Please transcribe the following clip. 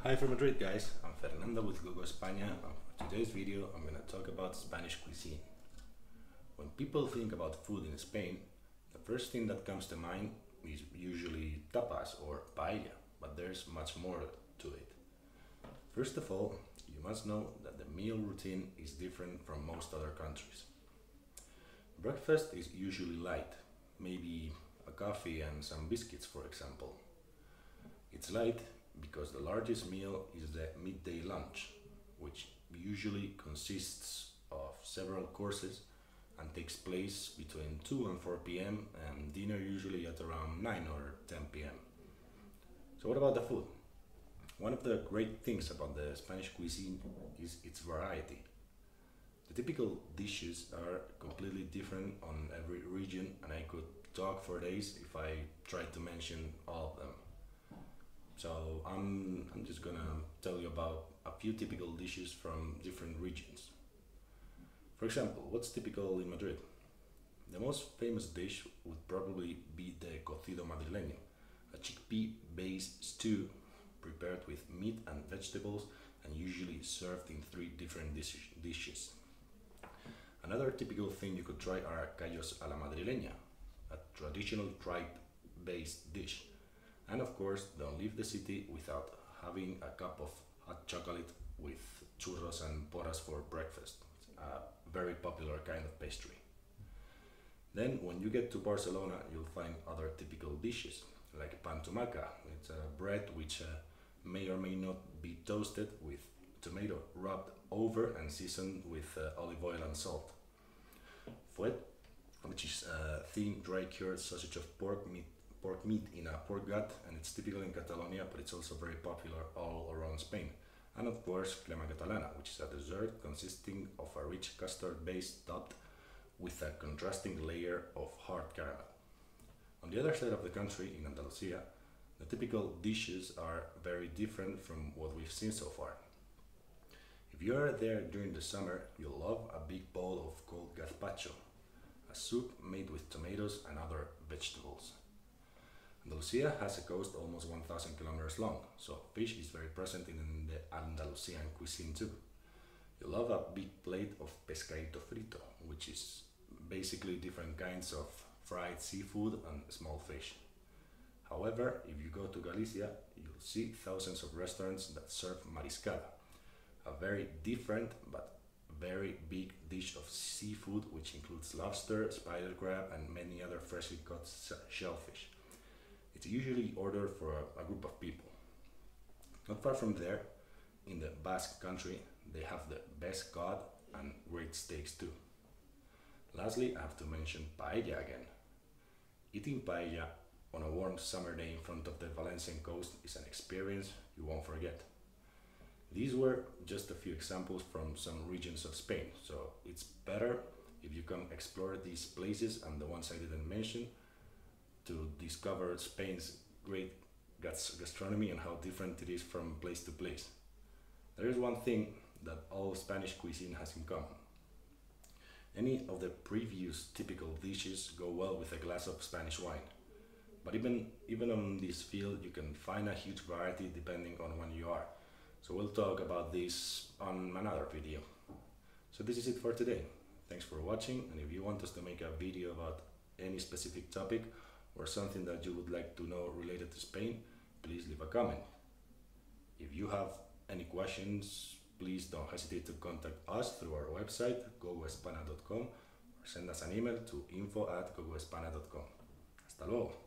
Hi from Madrid, guys. I'm Fernando with España, and for today's video I'm gonna talk about Spanish cuisine. When people think about food in Spain, the first thing that comes to mind is usually tapas or paella, but there's much more to it. First of all, you must know that the meal routine is different from most other countries. Breakfast is usually light, maybe a coffee and some biscuits, for example. It's light because the largest meal is the midday lunch, which usually consists of several courses and takes place between 2 and 4 p.m. and dinner usually at around 9 or 10 p.m. So what about the food? One of the great things about the Spanish cuisine is its variety. The typical dishes are completely different on every region, and I could talk for days if I tried to mention all of them. So I'm just gonna tell you about a few typical dishes from different regions. For example, what's typical in Madrid? The most famous dish would probably be the cocido madrileño, a chickpea-based stew prepared with meat and vegetables and usually served in three different dishes. Another typical thing you could try are callos a la madrileña, a traditional tripe-based dish. And of course, don't leave the city without having a cup of hot chocolate with churros and porras for breakfast. A very popular kind of pastry. Then, when you get to Barcelona, you'll find other typical dishes, like pan tumaca. It's a bread which may or may not be toasted with tomato rubbed over and seasoned with olive oil and salt. Fuet, which is a thin, dry cured sausage of pork meat in a pork gut, and it's typical in Catalonia, but it's also very popular all around Spain. And of course, crema catalana, which is a dessert consisting of a rich custard base topped with a contrasting layer of hard caramel. On the other side of the country, in Andalusia, the typical dishes are very different from what we've seen so far. If you are there during the summer, you'll love a big bowl of cold gazpacho, a soup made with tomatoes and other vegetables. Andalusia has a coast almost 1,000 kilometers long, so fish is very present in the Andalusian cuisine too. You love a big plate of pescadito frito, which is basically different kinds of fried seafood and small fish. However, if you go to Galicia, you'll see thousands of restaurants that serve mariscada, a very different but very big dish of seafood which includes lobster, spider crab, and many other freshly caught shellfish. It's usually ordered for a group of people. Not far from there, in the Basque country, they have the best cod and great steaks too. Lastly, I have to mention paella again. Eating paella on a warm summer day in front of the Valencian coast is an experience you won't forget. These were just a few examples from some regions of Spain, so it's better if you come explore these places and the ones I didn't mention to discover Spain's great gastronomy and how different it is from place to place. There is one thing that all Spanish cuisine has in common. Any of the previous typical dishes go well with a glass of Spanish wine. But even on this field, you can find a huge variety depending on when you are. So we'll talk about this on another video. So this is it for today. Thanks for watching, and if you want us to make a video about any specific topic or something that you would like to know related to Spain, please leave a comment. If you have any questions, please don't hesitate to contact us through our website, gogoespana.com, or send us an email to info@gogoespana.com. Hasta luego.